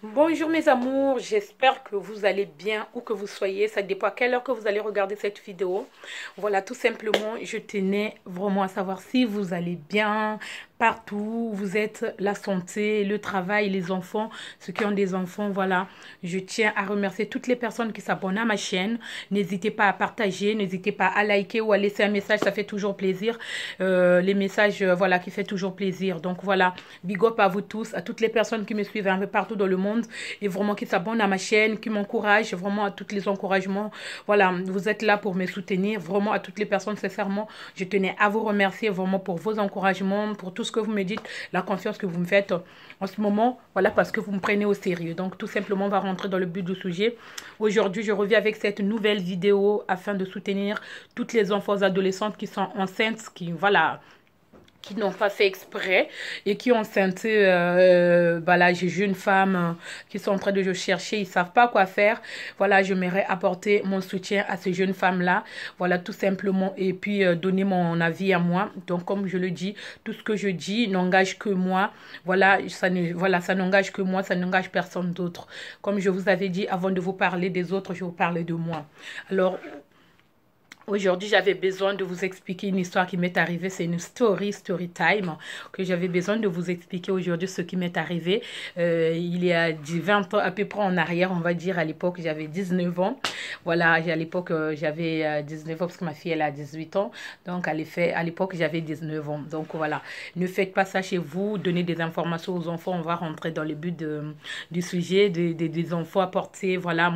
Bonjour mes amours, j'espère que vous allez bien où que vous soyez. Ça dépend à quelle heure que vous allez regarder cette vidéo. Voilà, tout simplement, je tenais vraiment à savoir si vous allez bien partout où vous êtes, la santé, le travail, les enfants, ceux qui ont des enfants. Voilà, je tiens à remercier toutes les personnes qui s'abonnent à ma chaîne. N'hésitez pas à partager, n'hésitez pas à liker ou à laisser un message, ça fait toujours plaisir. Les messages, voilà, qui fait toujours plaisir. Donc voilà, big up à vous tous, à toutes les personnes qui me suivent un peu partout dans le monde et vraiment qui s'abonnent à ma chaîne, qui m'encouragent, vraiment à tous les encouragements. Voilà, vous êtes là pour me soutenir, vraiment à toutes les personnes, sincèrement, je tenais à vous remercier vraiment pour vos encouragements, pour tout ce que vous me dites, la confiance que vous me faites en ce moment, voilà, parce que vous me prenez au sérieux. Donc, tout simplement, on va rentrer dans le but du sujet. Aujourd'hui, je reviens avec cette nouvelle vidéo afin de soutenir toutes les enfants et adolescentes qui sont enceintes, qui, voilà, qui n'ont pas fait exprès et qui ont enceinté, voilà, j'ai jeunes femmes qui sont en train de chercher, ils savent pas quoi faire. Voilà, j'aimerais apporter mon soutien à ces jeunes femmes-là, voilà, tout simplement, et puis donner mon avis à moi. Donc, comme je le dis, tout ce que je dis n'engage que moi. Voilà, ça n'engage que moi, ça n'engage personne d'autre. Comme je vous avais dit, avant de vous parler des autres, je vous parlais de moi. Alors, aujourd'hui, j'avais besoin de vous expliquer une histoire qui m'est arrivée. C'est une story time, que j'avais besoin de vous expliquer aujourd'hui ce qui m'est arrivé. Il y a 20 ans à peu près en arrière, on va dire, à l'époque, j'avais 19 ans. Voilà, à l'époque, j'avais 19 ans parce que ma fille, elle a 18 ans. Donc, à l'époque, j'avais 19 ans. Donc, voilà, ne faites pas ça chez vous. Donnez des informations aux enfants. On va rentrer dans le but du sujet, des enfants apporter, voilà,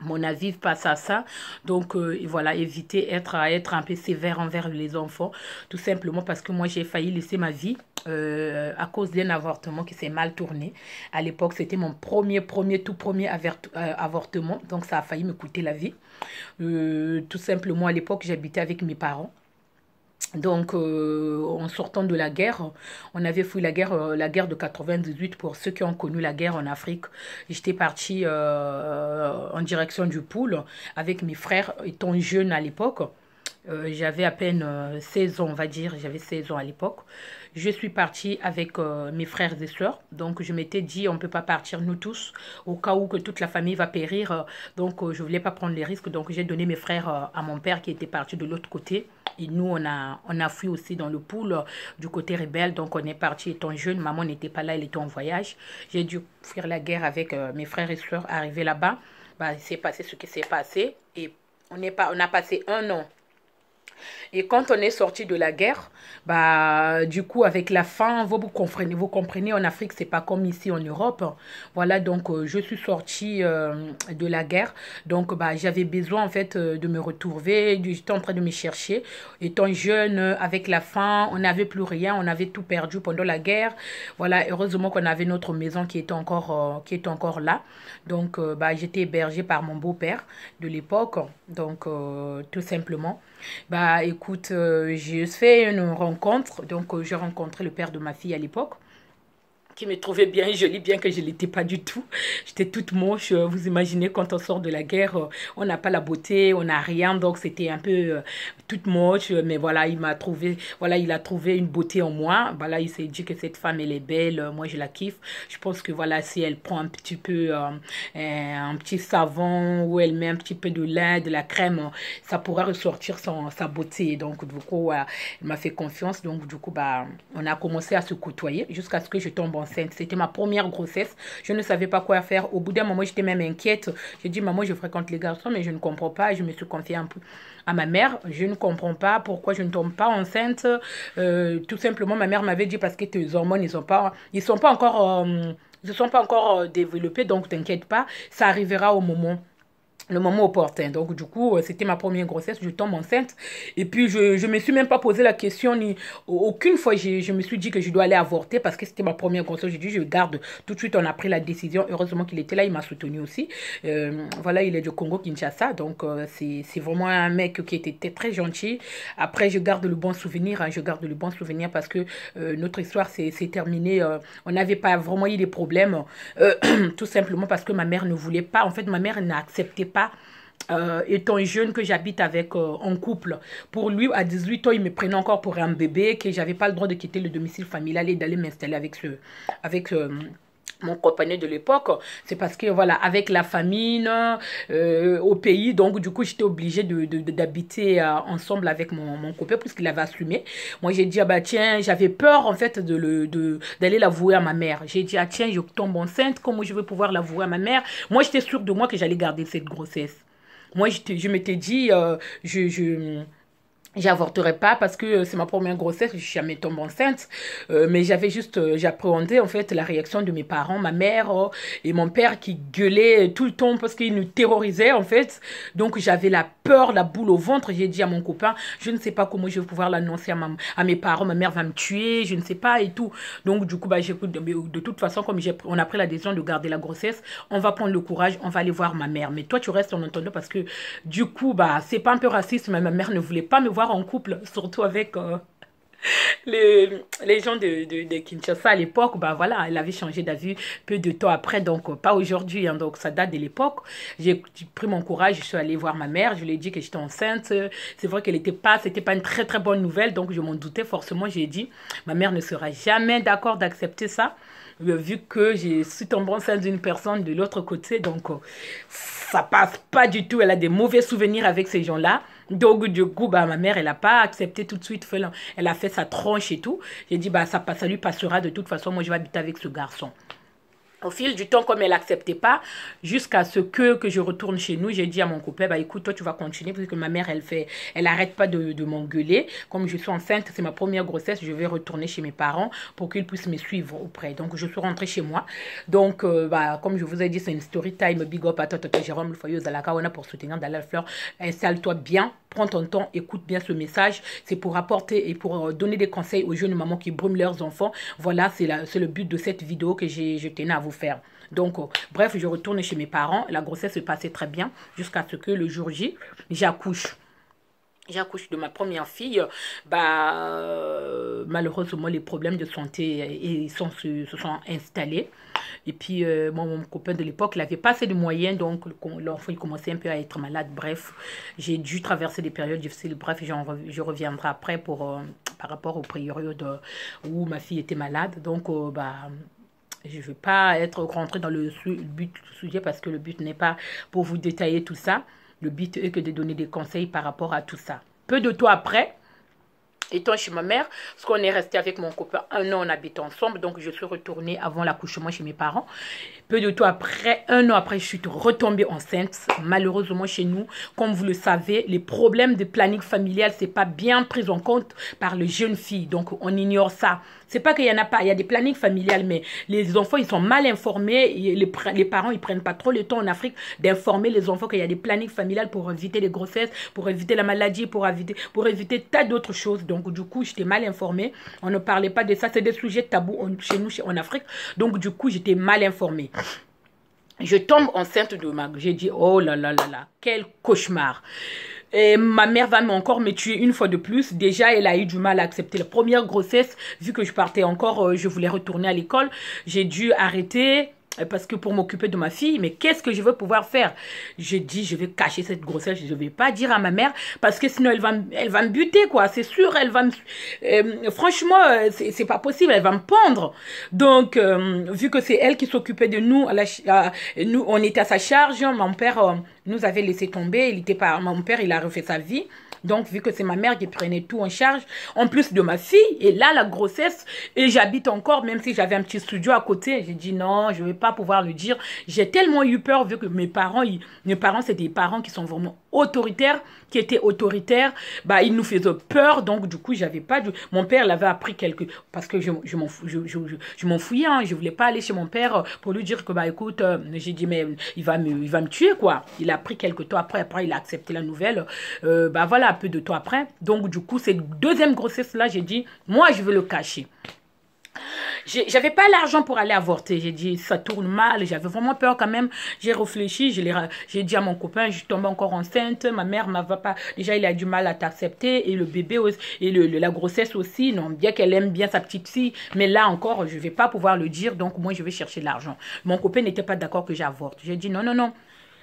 mon avis passe à ça. Donc, voilà, éviter à être un peu sévère envers les enfants. Tout simplement parce que moi, j'ai failli laisser ma vie à cause d'un avortement qui s'est mal tourné. À l'époque, c'était mon tout premier avortement. Donc, ça a failli me coûter la vie. Tout simplement, à l'époque, j'habitais avec mes parents. Donc, en sortant de la guerre, on avait fui la guerre de 98 pour ceux qui ont connu la guerre en Afrique. J'étais partie en direction du pôle avec mes frères, étant jeune à l'époque. J'avais à peine 16 ans, on va dire. J'avais 16 ans à l'époque. Je suis partie avec mes frères et sœurs. Donc, je m'étais dit, on ne peut pas partir nous tous, au cas où que toute la famille va périr. Donc, je ne voulais pas prendre les risques. Donc, j'ai donné mes frères à mon père qui était parti de l'autre côté. Et nous, on a fui aussi dans le pool du côté rebelle. Donc, on est parti étant jeune. Maman n'était pas là, elle était en voyage. J'ai dû fuir la guerre avec mes frères et sœurs. Arrivé là-bas, bah, il s'est passé ce qui s'est passé. Et on a passé un an. Et quand on est sorti de la guerre, bah, du coup, avec la faim, vous comprenez, en Afrique, c'est pas comme ici en Europe. Voilà, donc je suis sortie de la guerre. Donc, bah, j'avais besoin, en fait, de me retrouver. J'étais en train de me chercher. Étant jeune, avec la faim, on n'avait plus rien. On avait tout perdu pendant la guerre. Voilà, heureusement qu'on avait notre maison qui était encore là. Donc, bah, j'étais hébergée par mon beau-père de l'époque. Donc, tout simplement. Bah écoute, j'ai fait une rencontre, donc j'ai rencontré le père de ma fille à l'époque qui me trouvait bien jolie, bien que je ne l'étais pas du tout. J'étais toute moche. Vous imaginez, quand on sort de la guerre, on n'a pas la beauté, on n'a rien. Donc, c'était un peu toute moche. Mais voilà, il a trouvé une beauté en moi. Voilà, il s'est dit que cette femme, elle est belle. Moi, je la kiffe. Je pense que voilà, si elle prend un petit peu, un petit savon ou elle met un petit peu de lait, de la crème, ça pourra ressortir sa beauté. Donc, du coup, elle m'a fait confiance. Donc, du coup, bah, on a commencé à se côtoyer jusqu'à ce que je tombe enceinte. C'était ma première grossesse. Je ne savais pas quoi faire. Au bout d'un moment, j'étais même inquiète. J'ai dit, maman, je fréquente les garçons, mais je ne comprends pas. Je me suis confiée un peu à ma mère. Je ne comprends pas pourquoi je ne tombe pas enceinte. Tout simplement, ma mère m'avait dit parce que tes hormones, ils sont pas encore, ils ne sont pas encore développés, donc t'inquiète pas, ça arrivera au moment le moment opportun. Donc, du coup, c'était ma première grossesse, je tombe enceinte. Et puis, je me suis même pas posé la question, ni aucune fois, je me suis dit que je dois aller avorter parce que c'était ma première grossesse. J'ai dit, je garde. Tout de suite, on a pris la décision. Heureusement qu'il était là, il m'a soutenu aussi. Voilà, il est du Congo, Kinshasa. Donc, c'est vraiment un mec qui était très gentil. Après, je garde le bon souvenir. Hein, je garde le bon souvenir parce que notre histoire s'est terminée. On n'avait pas vraiment eu des problèmes. Tout simplement parce que ma mère ne voulait pas. En fait, ma mère n'acceptait pas étant jeune que j'habite avec en couple. Pour lui, à 18 ans, il me prenait encore pour un bébé, que j'avais pas le droit de quitter le domicile familial et d'aller m'installer avec mon compagnon de l'époque, c'est parce que voilà, avec la famine au pays, donc du coup j'étais obligée d'habiter ensemble avec mon copain puisqu'il avait assumé. Moi j'ai dit ah bah tiens, j'avais peur en fait d'aller l'avouer à ma mère. J'ai dit ah tiens, je tombe enceinte, comment je vais pouvoir l'avouer à ma mère? Moi j'étais sûre de moi que j'allais garder cette grossesse. Moi je m'étais dit j'avorterai pas parce que c'est ma première grossesse, je suis jamais tombée enceinte. Mais j'avais juste, j'appréhendais en fait la réaction de mes parents, ma mère et mon père qui gueulaient tout le temps parce qu'ils nous terrorisaient en fait. Donc j'avais la peur, la boule au ventre. J'ai dit à mon copain, je ne sais pas comment je vais pouvoir l'annoncer à mes parents, ma mère va me tuer, je ne sais pas et tout. Donc du coup, bah, j'écoute, de toute façon, comme on a pris la décision de garder la grossesse, on va prendre le courage, on va aller voir ma mère. Mais toi, tu restes en entendant parce que du coup, bah, c'est pas un peu raciste, mais ma mère ne voulait pas me voir en couple, surtout avec les gens de Kinshasa à l'époque. Bah voilà, elle avait changé d'avis peu de temps après, donc pas aujourd'hui, hein, donc ça date de l'époque. J'ai pris mon courage, je suis allée voir ma mère, je lui ai dit que j'étais enceinte. C'est vrai qu'elle c'était pas une très très bonne nouvelle, donc je m'en doutais forcément. J'ai dit, ma mère ne sera jamais d'accord d'accepter ça, vu que je suis tombée enceinte d'une personne de l'autre côté, donc ça passe pas du tout. Elle a des mauvais souvenirs avec ces gens-là. Donc, du coup, bah, ma mère, elle n'a pas accepté tout de suite. Elle a fait sa tronche et tout. J'ai dit, bah, ça lui passera de toute façon. Moi, je vais habiter avec ce garçon. Au fil du temps, comme elle n'acceptait pas, jusqu'à ce que je retourne chez nous, j'ai dit à mon copain, bah écoute, toi tu vas continuer, parce que ma mère, elle arrête pas de m'engueuler. Comme je suis enceinte, c'est ma première grossesse, je vais retourner chez mes parents pour qu'ils puissent me suivre auprès. Donc je suis rentrée chez moi. Donc, bah, comme je vous ai dit, c'est une story time, big up à toi, Jérôme, le foyer aux Alakawana pour soutenir Dalal Fleur. Installe-toi bien, prends ton temps, écoute bien ce message. C'est pour apporter et pour donner des conseils aux jeunes mamans qui brument leurs enfants. Voilà, c'est le but de cette vidéo que je tenais à vous faire. Donc, bref, je retourne chez mes parents. La grossesse se passait très bien jusqu'à ce que le jour J, j'accouche. J'accouche de ma première fille. Bah, malheureusement, les problèmes de santé se sont installés. Et puis, mon copain de l'époque, il n'avait pas assez de moyens, donc l'enfant, il commençait un peu à être malade. Bref, j'ai dû traverser des périodes difficiles. Bref, je reviendrai après par rapport aux périodes où ma fille était malade. Donc, bah... je ne vais pas être rentrée dans le but du sujet parce que le but n'est pas pour vous détailler tout ça. Le but est que de donner des conseils par rapport à tout ça. Peu de temps après, étant chez ma mère, parce qu'on est resté avec mon copain 1 an, on habite ensemble, donc je suis retournée avant l'accouchement chez mes parents. Peu de temps après, 1 an après, je suis retombée enceinte. Malheureusement, chez nous, comme vous le savez, les problèmes de planning familial, c'est pas bien pris en compte par les jeunes filles. Donc, on ignore ça. C'est pas qu'il y en a pas, il y a des plannings familiales, mais les enfants, ils sont mal informés. Les parents, ils prennent pas trop le temps en Afrique d'informer les enfants qu'il y a des plannings familiales pour éviter les grossesses, pour éviter la maladie, pour éviter tas d'autres choses. Donc, du coup, j'étais mal informée. On ne parlait pas de ça. C'est des sujets tabous chez nous, en Afrique. Donc, du coup, j'étais mal informée. Je tombe enceinte de ma... J'ai dit, oh là là là là, quel cauchemar. Et ma mère va encore me tuer une fois de plus. Déjà, elle a eu du mal à accepter la première grossesse. Vu que je partais encore, je voulais retourner à l'école. J'ai dû arrêter parce que pour m'occuper de ma fille, mais qu'est-ce que je veux pouvoir faire? J'ai dit, je vais cacher cette grossesse, je ne vais pas dire à ma mère, parce que sinon elle va me buter, quoi. C'est sûr, elle va me... franchement, c'est pas possible, elle va me pendre. Donc, vu que c'est elle qui s'occupait de nous, nous, on était à sa charge, mon père nous avait laissé tomber, mon père, il a refait sa vie. Donc, vu que c'est ma mère qui prenait tout en charge, en plus de ma fille, et là, la grossesse, et j'habite encore, même si j'avais un petit studio à côté, j'ai dit non, je ne vais pas pouvoir le dire. J'ai tellement eu peur, vu que mes parents, c'est des parents qui sont vraiment autoritaires, qui étaient autoritaires, bah, ils nous faisaient peur, donc du coup, j'avais pas du... Mon père l'avait appris parce que je m'enfouillais, hein, je voulais pas aller chez mon père pour lui dire que, bah, écoute, j'ai dit, mais il va me tuer, quoi. Il a pris quelques temps après il a accepté la nouvelle, bah, voilà, un peu de temps après. Donc, du coup, cette deuxième grossesse-là, j'ai dit, moi, je veux le cacher. J'avais pas l'argent pour aller avorter. J'ai dit, ça tourne mal. J'avais vraiment peur quand même. J'ai réfléchi. J'ai dit à mon copain, je tombe encore enceinte. Ma mère m'a pas... Déjà, il a du mal à t'accepter. Et le bébé aussi, et la grossesse aussi. Non, bien qu'elle aime bien sa petite fille. Mais là encore, je vais pas pouvoir le dire. Donc, moi, je vais chercher l'argent. Mon copain n'était pas d'accord que j'avorte. J'ai dit, non, non, non.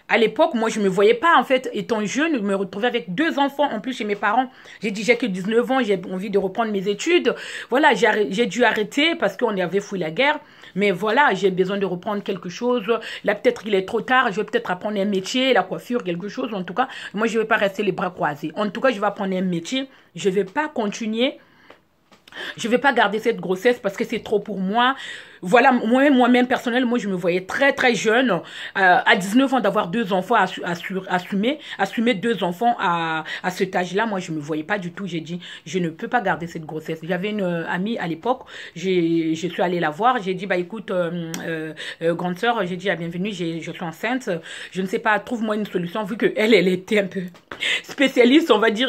À l'époque, moi, je me voyais pas, en fait, étant jeune, me retrouver avec 2 enfants en plus chez mes parents. J'ai dit, j'ai que 19 ans, j'ai envie de reprendre mes études. Voilà, j'ai dû arrêter parce qu'on avait fui la guerre. Mais voilà, j'ai besoin de reprendre quelque chose. Là, peut-être qu'il est trop tard. Je vais peut-être apprendre un métier, la coiffure, quelque chose. En tout cas, moi, je vais pas rester les bras croisés. En tout cas, je vais apprendre un métier. Je vais pas continuer. Je ne vais pas garder cette grossesse parce que c'est trop pour moi. Voilà, moi-même, personnellement, je me voyais très, très jeune, à 19 ans, d'avoir 2 enfants, assumer 2 enfants à cet âge-là. Moi, je ne me voyais pas du tout. J'ai dit, je ne peux pas garder cette grossesse. J'avais une amie à l'époque, je suis allée la voir. J'ai dit, bah écoute, grande sœur, j'ai dit, ah, bienvenue, je suis enceinte. Je ne sais pas, trouve-moi une solution, vu qu'elle, elle était un peu spécialiste, on va dire,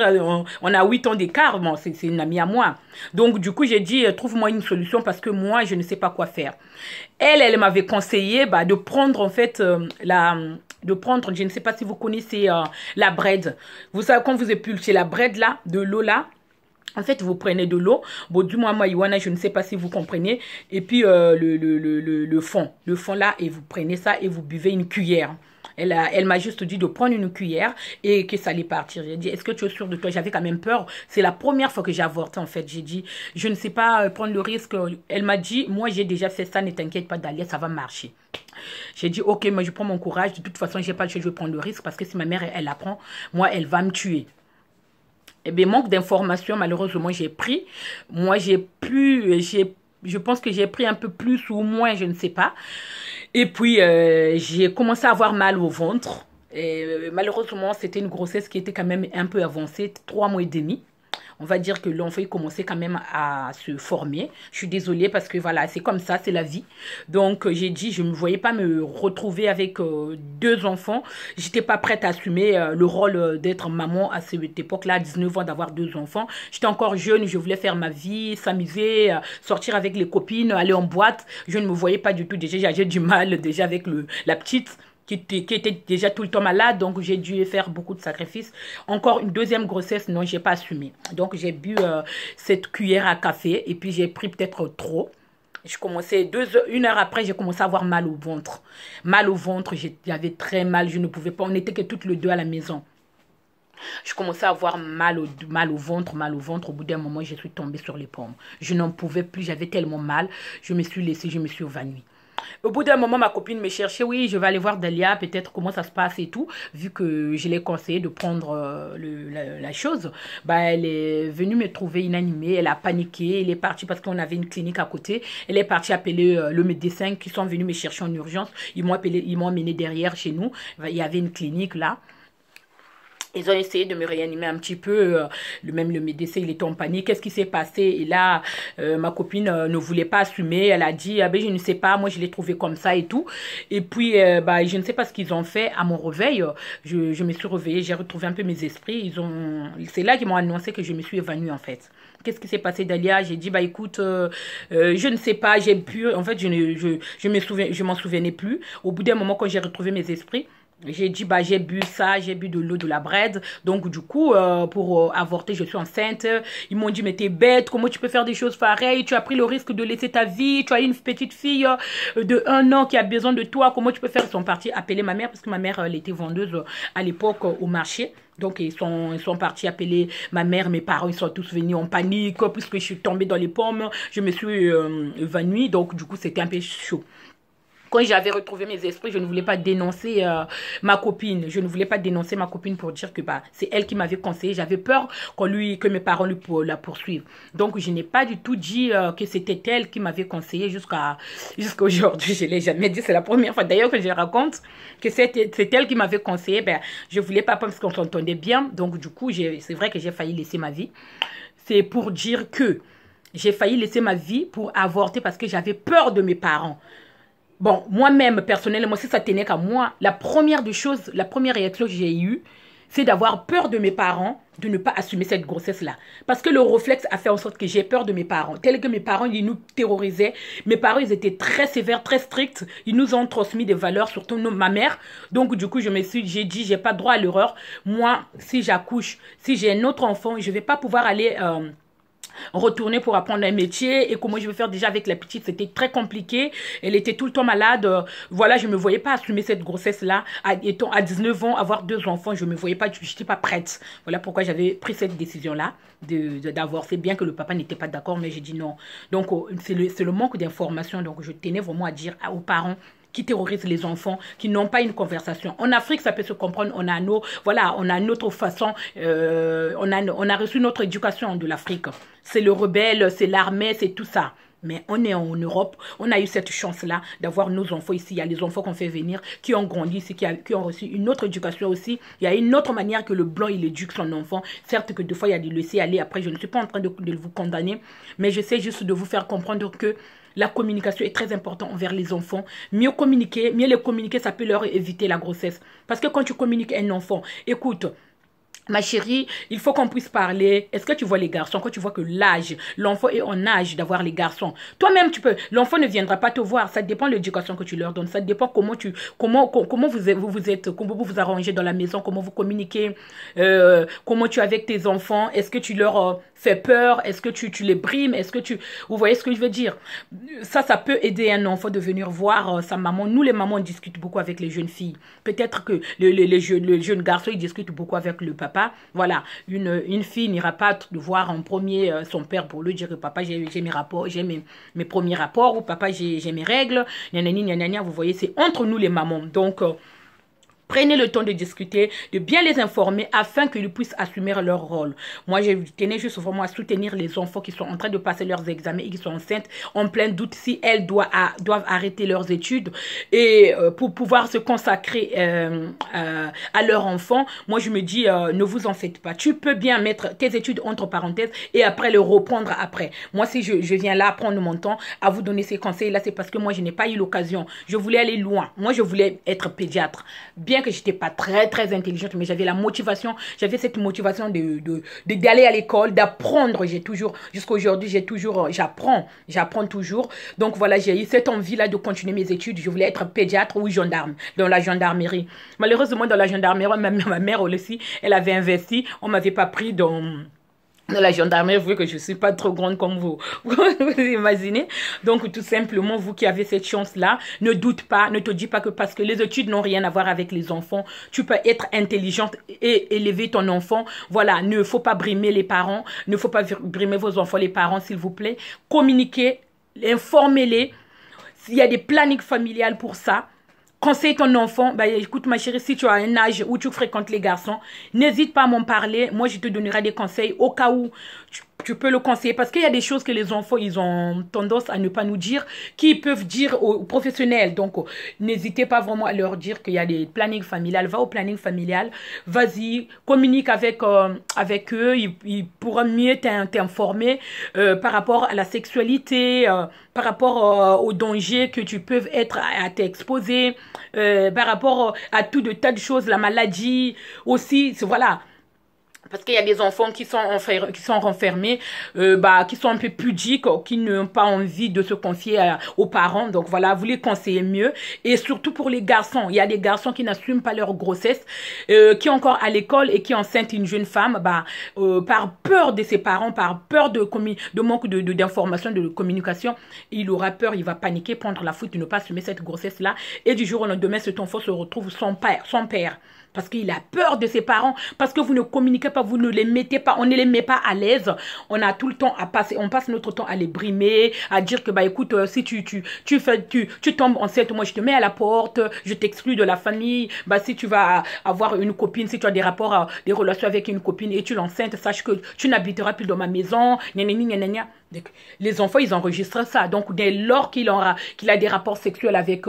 on a 8 ans d'écart. Bon, c'est une amie à moi. Donc, du coup, j'ai dit, trouve-moi une solution parce que moi, je ne sais pas quoi faire. Elle m'avait conseillé de prendre, en fait, je ne sais pas si vous connaissez la bread. Vous savez, quand vous épulchez la bread là, de l'eau là, en fait, vous prenez de l'eau, bon, du moins, marijuana, je ne sais pas si vous comprenez, et puis le fond là, et vous prenez ça et vous buvez une cuillère. Elle m'a juste dit de prendre une cuillère et que ça allait partir. J'ai dit, est-ce que tu es sûre de toi? J'avais quand même peur. C'est la première fois que j'ai avorté, en fait. J'ai dit, je ne sais pas prendre le risque. Elle m'a dit, moi, j'ai déjà fait ça, ne t'inquiète pas, Dalia, ça va marcher. J'ai dit, ok, moi, je prends mon courage. De toute façon, j'ai pas le choix, je vais prendre le risque parce que si ma mère, elle apprend, moi, elle va me tuer. Eh bien, manque d'informations, malheureusement, j'ai pris. Moi, je pense que j'ai pris un peu plus ou moins, je ne sais pas. Et puis, j'ai commencé à avoir mal au ventre. Et, malheureusement, c'était une grossesse qui était quand même un peu avancée, 3 mois et demi. On va dire que l'enfant commençait quand même à se former. Je suis désolée parce que voilà, c'est comme ça, c'est la vie. Donc, j'ai dit, je ne me voyais pas me retrouver avec 2 enfants. J'étais pas prête à assumer le rôle d'être maman à cette époque-là, à 19 ans, d'avoir 2 enfants. J'étais encore jeune, je voulais faire ma vie, s'amuser, sortir avec les copines, aller en boîte. Je ne me voyais pas du tout. Déjà, j'avais du mal déjà avec la petite, qui était déjà tout le temps malade, donc j'ai dû faire beaucoup de sacrifices. Encore une deuxième grossesse, non, j'ai pas assumé. Donc j'ai bu cette cuillère à café et puis j'ai pris peut-être trop. Je commençais 1 heure après, j'ai commencé à avoir mal au ventre. Mal au ventre, j'avais très mal, je ne pouvais pas, on n'était que toutes les deux à la maison. Je commençais à avoir mal au ventre, mal au ventre. Au bout d'un moment, je suis tombée sur les pommes. Je n'en pouvais plus, j'avais tellement mal. Je me suis laissée, je me suis évanouie. Au bout d'un moment, ma copine me cherchait. Oui, je vais aller voir Dalia, peut-être comment ça se passe et tout. Vu que je l'ai conseillé de prendre la chose, elle est venue me trouver inanimée. Elle a paniqué. Elle est partie parce qu'on avait une clinique à côté. Elle est partie appeler le médecin qui sont venus me chercher en urgence. Ils m'ont emmené derrière chez nous. Il y avait une clinique là. Ils ont essayé de me réanimer un petit peu. Même le médecin, il était en panique. Qu'est-ce qui s'est passé? Et là, ma copine ne voulait pas assumer. Elle a dit, ah ben, je ne sais pas, moi je l'ai trouvé comme ça et tout. Et puis, je ne sais pas ce qu'ils ont fait à mon réveil. Je me suis réveillée, j'ai retrouvé un peu mes esprits. C'est là qu'ils m'ont annoncé que je me suis évanouie en fait. Qu'est-ce qui s'est passé, Dalia? J'ai dit, écoute, je ne sais pas, j'ai pu. En fait, je m'en souvenais plus. Au bout d'un moment, quand j'ai retrouvé mes esprits, j'ai dit, j'ai bu ça, j'ai bu de l'eau de la bread. Donc, du coup, pour avorter, je suis enceinte. Ils m'ont dit, mais t'es bête, comment tu peux faire des choses pareilles? Tu as pris le risque de laisser ta vie. Tu as une petite fille de 1 an qui a besoin de toi. Comment tu peux faire? Ils sont partis appeler ma mère parce que ma mère, elle était vendeuse à l'époque au marché. Donc, ils sont partis appeler ma mère, mes parents, ils sont tous venus en panique puisque je suis tombée dans les pommes. Je me suis évanouie. Donc, du coup, c'était un peu chaud. Quand j'avais retrouvé mes esprits, je ne voulais pas dénoncer ma copine. Je ne voulais pas dénoncer ma copine pour dire que c'est elle qui m'avait conseillé. J'avais peur que mes parents la poursuivent. Donc, je n'ai pas du tout dit que c'était elle qui m'avait conseillé jusqu'à aujourd'hui. Je ne l'ai jamais dit. C'est la première fois d'ailleurs que je raconte que c'est elle qui m'avait conseillé. Je ne voulais pas parce qu'on s'entendait bien. Donc, du coup, c'est vrai que j'ai failli laisser ma vie. C'est pour dire que j'ai failli laisser ma vie pour avorter parce que j'avais peur de mes parents. Bon, moi-même, personnellement, si ça tenait qu'à moi, la première réaction que j'ai eue, c'est d'avoir peur de mes parents, de ne pas assumer cette grossesse-là. Parce que le réflexe a fait en sorte que j'ai peur de mes parents. Tel que mes parents, ils nous terrorisaient. Mes parents, ils étaient très sévères, très stricts. Ils nous ont transmis des valeurs, surtout ma mère. Donc, du coup, j'ai dit, j'ai pas droit à l'erreur. Moi, si j'accouche, si j'ai un autre enfant, je vais pas pouvoir aller retourner pour apprendre un métier. Et comment je vais faire déjà avec la petite, c'était très compliqué. Elle était tout le temps malade. Voilà, je ne me voyais pas assumer cette grossesse-là. À 19 ans, avoir 2 enfants, je ne me voyais pas, je n'étais pas prête. Voilà pourquoi j'avais pris cette décision-là d'avoir. C'est bien que le papa n'était pas d'accord, mais j'ai dit non. Donc, c'est le manque d'information. Donc, je tenais vraiment à dire aux parents qui terrorisent les enfants, qui n'ont pas une conversation. En Afrique, ça peut se comprendre, on a notre façon, on a reçu notre éducation de l'Afrique. C'est le rebelle, c'est l'armée, c'est tout ça. Mais on est en Europe, on a eu cette chance-là d'avoir nos enfants ici. Il y a les enfants qu'on fait venir, qui ont grandi ici, qui ont reçu une autre éducation aussi. Il y a une autre manière que le blanc, il éduque son enfant. Certes que des fois, il y a des laisser aller. Après, je ne suis pas en train de vous condamner, mais j'essaie juste de vous faire comprendre que la communication est très importante envers les enfants. Mieux les communiquer, ça peut leur éviter la grossesse. Parce que quand tu communiques à un enfant, écoute, ma chérie, il faut qu'on puisse parler. Est-ce que tu vois les garçons? Quand tu vois que l'enfant est en âge d'avoir les garçons, toi-même tu peux. L'enfant ne viendra pas te voir. Ça dépend de l'éducation que tu leur donnes. Ça dépend comment vous vous arrangez dans la maison, comment vous communiquez, comment tu es avec tes enfants. Est-ce que tu leur fais peur? Est-ce que tu les brimes? Vous voyez ce que je veux dire? Ça peut aider un enfant de venir voir sa maman. Nous, les mamans, on discute beaucoup avec les jeunes filles. Peut-être que les jeunes garçons, ils discutent beaucoup avec le papa. Voilà, une fille n'ira pas voir en premier son père pour lui dire que papa, j'ai mes rapports, j'ai mes premiers rapports, ou papa, j'ai mes règles, vous voyez, c'est entre nous les mamans. Donc, prenez le temps de discuter, de bien les informer afin qu'ils puissent assumer leur rôle. Moi, je tenais juste vraiment à soutenir les enfants qui sont en train de passer leurs examens et qui sont enceintes en plein doute si elles doivent arrêter leurs études et pour pouvoir se consacrer à leur enfant. Moi, je me dis, ne vous en faites pas. Tu peux bien mettre tes études entre parenthèses et après le reprendre après. Moi, si je viens là prendre mon temps à vous donner ces conseils-là, c'est parce que moi, je n'ai pas eu l'occasion. Je voulais aller loin. Moi, je voulais être pédiatre. Bien que je n'étais pas très intelligente, mais j'avais la motivation, j'avais cette motivation d'aller à l'école, d'apprendre. Jusqu'à aujourd'hui, j'apprends toujours. Donc voilà, j'ai eu cette envie-là de continuer mes études. Je voulais être pédiatre ou gendarme dans la gendarmerie. Malheureusement, dans la gendarmerie, ma mère aussi, elle avait investi. On ne m'avait pas pris dans la gendarmerie, vous voyez que je ne suis pas trop grande comme vous imaginez. Donc, tout simplement, vous qui avez cette chance-là, ne doute pas, ne te dis pas que parce que les études n'ont rien à voir avec les enfants, tu peux être intelligente et élever ton enfant. Voilà, ne faut pas brimer les parents, ne faut pas brimer vos enfants, les parents, s'il vous plaît. Communiquez, informez-les. Il y a des plannings familiales pour ça. Conseille ton enfant, bah, écoute ma chérie, si tu as un âge où tu fréquentes les garçons, n'hésite pas à m'en parler. Moi, je te donnerai des conseils au cas où tu peux le conseiller. Parce qu'il y a des choses que les enfants, ils ont tendance à ne pas nous dire, qu'ils peuvent dire aux professionnels. Donc, n'hésitez pas vraiment à leur dire qu'il y a des plannings familiales. Va au planning familial, vas-y, communique avec eux. Ils pourront mieux t'informer par rapport à la sexualité, par rapport aux dangers que tu peux être à t'exposer, par rapport à tout de tas de choses, la maladie aussi, voilà. Parce qu'il y a des enfants qui sont renfermés, qui sont un peu pudiques, qui n'ont pas envie de se confier aux parents. Donc voilà, vous les conseillez mieux. Et surtout pour les garçons, il y a des garçons qui n'assument pas leur grossesse, qui sont encore à l'école et qui enceintent une jeune femme, par peur de ses parents, par peur de manque d'information, de communication. Il aura peur, il va paniquer, prendre la fuite, ne pas assumer cette grossesse-là. Et du jour au lendemain, cet enfant se retrouve sans père. Parce qu'il a peur de ses parents, parce que vous ne communiquez pas, vous ne les mettez pas, on ne les met pas à l'aise. On a tout le temps à passer, on passe notre temps à les brimer, à dire que, écoute, si tu tombes enceinte, moi je te mets à la porte, je t'exclus de la famille. Si tu vas avoir une copine, si tu as des rapports, des relations avec une copine et tu l'enceinte, sache que tu n'habiteras plus dans ma maison, Donc, les enfants, ils enregistrent ça. Donc, dès lors qu'il a des rapports sexuels avec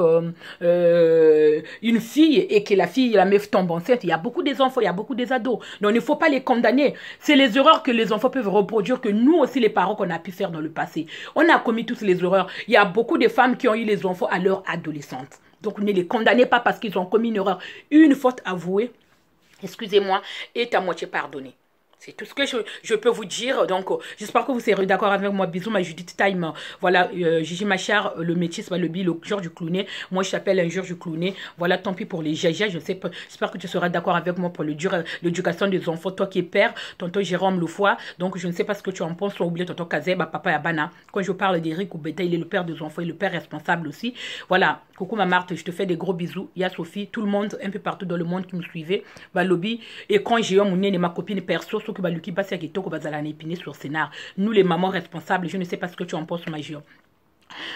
une fille et que la meuf tombe enceinte, il y a beaucoup des enfants, il y a beaucoup des ados. Donc, il ne faut pas les condamner. C'est les erreurs que les enfants peuvent reproduire, que nous aussi, les parents, qu'on a pu faire dans le passé. On a commis toutes les erreurs. Il y a beaucoup de femmes qui ont eu les enfants à leur adolescente. Donc, ne les condamnez pas parce qu'ils ont commis une erreur. Une faute avouée, excusez-moi, est à moitié pardonnée. C'est tout ce que je peux vous dire. Donc, j'espère que vous serez d'accord avec moi. Bisous, ma Judith Time. Voilà, Gigi Machar, le métis, le jour du clowné. Moi, je t'appelle un jour du clowné. Voilà, tant pis pour les jaja. Je sais pas. J'espère que tu seras d'accord avec moi pour l'éducation des enfants. Toi qui es père, tonton Jérôme Lefoy. Donc, je ne sais pas ce que tu en penses. Soit oublié tonton Kazeba, papa Yabana. Quand je parle d'Eric Oubeta, il est le père des enfants et le père responsable aussi. Voilà. Coucou ma Marthe, je te fais des gros bisous. Il y a Sophie, tout le monde, un peu partout dans le monde qui me suivait. Lobby. Et quand j'ai eu mon et ma copine perso, que baluki basi ya kitoko bazala na épiner sur scénar. Nous les mamans responsables, je ne sais pas ce que tu en penses, Magio.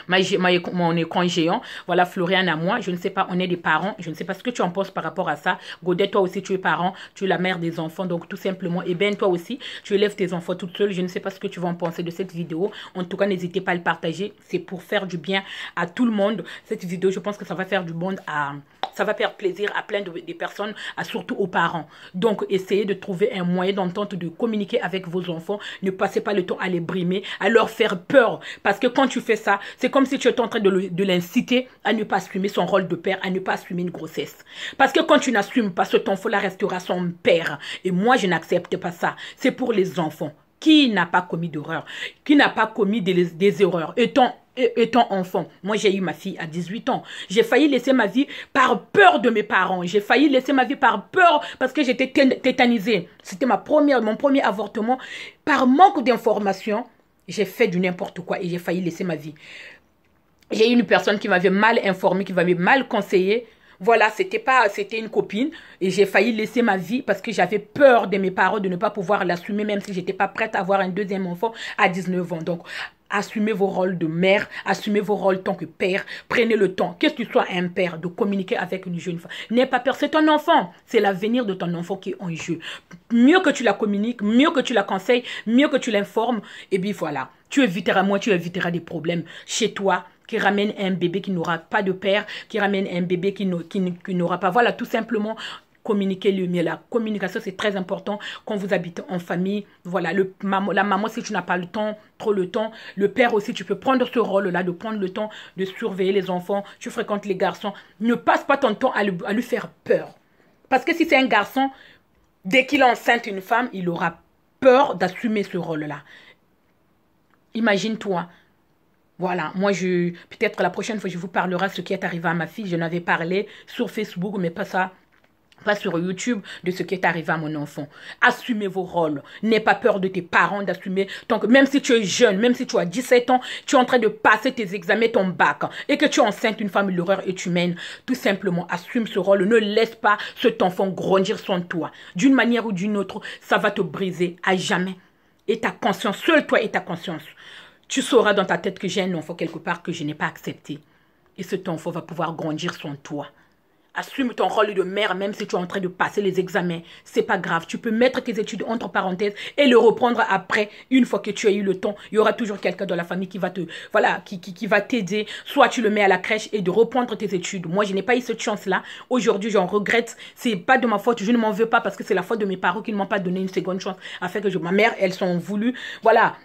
On est congéant. Voilà, Florian à moi. Je ne sais pas, on est des parents. Je ne sais pas ce que tu en penses par rapport à ça. Godet, toi aussi, tu es parent. Tu es la mère des enfants. Donc, tout simplement. Et Ben, toi aussi, tu élèves tes enfants toute seule. Je ne sais pas ce que tu vas en penser de cette vidéo. En tout cas, n'hésitez pas à le partager. C'est pour faire du bien à tout le monde. Cette vidéo, je pense que ça va faire du monde à... Ça va faire plaisir à plein de personnes, surtout aux parents. Donc, essayez de trouver un moyen d'entente, de communiquer avec vos enfants. Ne passez pas le temps à les brimer, à leur faire peur. Parce que quand tu fais ça, c'est comme si tu étais en train de l'inciter à ne pas assumer son rôle de père, à ne pas assumer une grossesse. Parce que quand tu n'assumes pas, cet enfant-là restera son père. Et moi, je n'accepte pas ça. C'est pour les enfants. Qui n'a pas commis d'erreur? Qui n'a pas commis des erreurs? Étant enfant, moi j'ai eu ma fille à 18 ans. J'ai failli laisser ma vie par peur de mes parents. J'ai failli laisser ma vie par peur parce que j'étais tétanisée. C'était mon premier avortement. Par manque d'informations, j'ai fait du n'importe quoi et j'ai failli laisser ma vie. J'ai eu une personne qui m'avait mal informée, qui m'avait mal conseillé. Voilà, c'était une copine et j'ai failli laisser ma vie parce que j'avais peur de mes parents de ne pas pouvoir l'assumer même si j'étais pas prête à avoir un deuxième enfant à 19 ans. Donc, assumez vos rôles de mère, assumez vos rôles en tant que père. Prenez le temps, que tu sois un père, de communiquer avec une jeune femme. N'aie pas peur, c'est ton enfant. C'est l'avenir de ton enfant qui est en jeu. Mieux que tu la communiques, mieux que tu la conseilles, mieux que tu l'informes. Et puis voilà, tu éviteras des problèmes chez toi, qui ramène un bébé qui n'aura pas de père, qui ramène un bébé qui n'aura pas. Voilà, tout simplement, communiquer le mieux. La communication, c'est très important quand vous habitez en famille. Voilà, la maman, si tu n'as pas le temps, trop le temps. Le père aussi, tu peux prendre ce rôle-là, de prendre le temps de surveiller les enfants. Tu fréquentes les garçons. Ne passe pas ton temps à lui faire peur. Parce que si c'est un garçon, dès qu'il enceinte une femme, il aura peur d'assumer ce rôle-là. Imagine-toi. Voilà, moi, peut-être la prochaine fois, je vous parlerai de ce qui est arrivé à ma fille. Je n'avais parlé sur Facebook, mais pas sur YouTube, de ce qui est arrivé à mon enfant. Assumez vos rôles. N'aie pas peur de tes parents d'assumer. Donc, même si tu es jeune, même si tu as 17 ans, tu es en train de passer tes examens, ton bac, et que tu es enceinte, une femme, l'horreur est humaine. Tout simplement, assume ce rôle. Ne laisse pas cet enfant grandir sans toi. D'une manière ou d'une autre, ça va te briser à jamais. Et ta conscience, seul toi et ta conscience. Tu sauras dans ta tête que j'ai un enfant quelque part que je n'ai pas accepté. Et cet enfant va pouvoir grandir sans toi. Assume ton rôle de mère même si tu es en train de passer les examens. C'est pas grave. Tu peux mettre tes études entre parenthèses et le reprendre après. Une fois que tu as eu le temps, il y aura toujours quelqu'un dans la famille qui va qui va t'aider. Soit tu le mets à la crèche et de reprendre tes études. Moi, je n'ai pas eu cette chance-là. Aujourd'hui, j'en regrette. C'est pas de ma faute. Je ne m'en veux pas parce que c'est la faute de mes parents qui ne m'ont pas donné une seconde chance afin que ma mère, elles sont voulues. Voilà.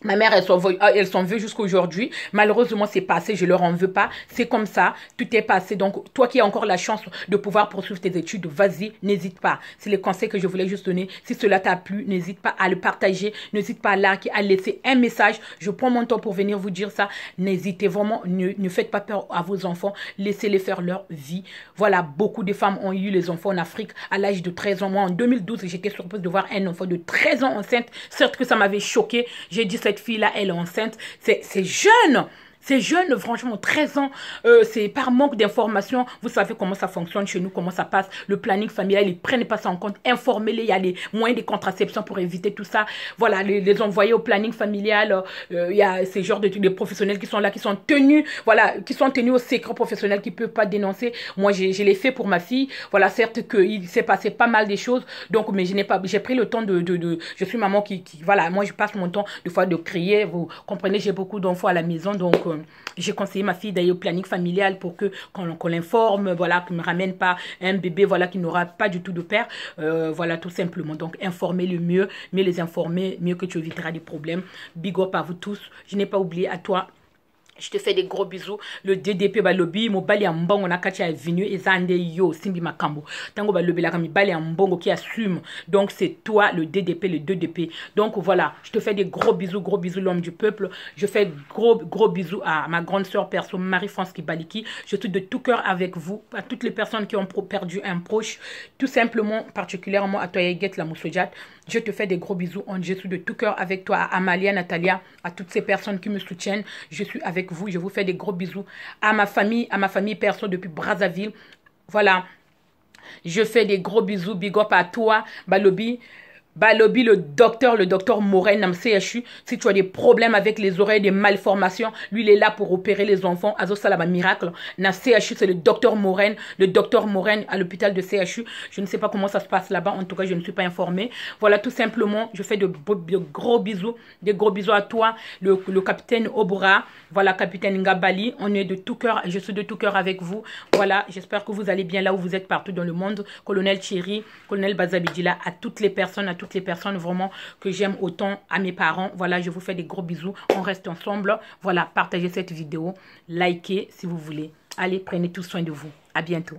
Ma mère, elles s'en veut jusqu'à aujourd'hui. Malheureusement, c'est passé. Je leur en veux pas. C'est comme ça. Tout est passé. Donc, toi qui as encore la chance de pouvoir poursuivre tes études, vas-y, n'hésite pas. C'est les conseils que je voulais juste donner. Si cela t'a plu, n'hésite pas à le partager. N'hésite pas à liker, à laisser un message. Je prends mon temps pour venir vous dire ça. N'hésitez vraiment. Ne faites pas peur à vos enfants. Laissez-les faire leur vie. Voilà, beaucoup de femmes ont eu les enfants en Afrique à l'âge de 13 ans. Moi, en 2012, j'étais surprise de voir un enfant de 13 ans enceinte. Certes que ça m'avait choqué. J'ai dit, cette fille-là, elle est enceinte. C'est jeune. C'est jeune, franchement, 13 ans, c'est par manque d'informations. Vous savez comment ça fonctionne chez nous, comment ça passe. Le planning familial, ils ne prennent pas ça en compte. Informez-les, il y a les moyens de contraception pour éviter tout ça. Voilà, les envoyer au planning familial. Il y a ces genres de professionnels qui sont là, qui sont tenus, voilà, qui sont tenus au secret professionnel, qui ne peuvent pas dénoncer. Moi, je l'ai fait pour ma fille. Voilà, certes qu'il s'est passé pas mal de choses. Donc, mais j'ai pris le temps je suis maman voilà, moi, je passe mon temps, des fois, de crier. Vous comprenez, j'ai beaucoup d'enfants à la maison, donc, j'ai conseillé ma fille d'aller au planning familial pour qu'on l'informe, voilà, qu'il ne me ramène pas un bébé, voilà, qui n'aura pas du tout de père, voilà, tout simplement. Donc, informer le mieux, les informer, mieux que tu éviteras des problèmes. Big up à vous tous. Je n'ai pas oublié à toi. Je te fais des gros bisous. Le DDP balobi mo bali ambongo na kati ya venu ezande yo simbi makambo. Tango balobi la kami bali ambongo qui assume. Donc c'est toi le DDP, le 2DP. Donc voilà, je te fais des gros bisous l'homme du peuple. Je fais gros bisous à ma grande sœur perso Marie-France Kibaliki. Je suis de tout cœur avec vous, à toutes les personnes qui ont perdu un proche, tout simplement particulièrement à toi Yeguet la Moussojat. Je te fais des gros bisous. Je suis de tout cœur avec toi, à Amalia, Natalia, à toutes ces personnes qui me soutiennent. Je suis avec vous. Je vous fais des gros bisous. À ma famille perso depuis Brazzaville. Voilà. Je fais des gros bisous. Big up à toi, Balobi. Balobi, le docteur Moren, Nam CHU. Si tu as des problèmes avec les oreilles, des malformations, lui, il est là pour opérer les enfants. Azo Salaba Miracle. Na CHU, c'est le docteur Moren à l'hôpital de CHU. Je ne sais pas comment ça se passe là-bas. En tout cas, je ne suis pas informée. Voilà, tout simplement, je fais de gros bisous. Des gros bisous à toi, le capitaine Obura. Voilà, capitaine Ngabali. On est de tout cœur. Je suis de tout cœur avec vous. Voilà, j'espère que vous allez bien là où vous êtes partout dans le monde. Colonel Thierry, colonel Bazabidila, à toutes les personnes vraiment que j'aime autant, à mes parents. Voilà, je vous fais des gros bisous. On reste ensemble. Voilà, partagez cette vidéo. Likez si vous voulez. Allez, prenez tout soin de vous. À bientôt.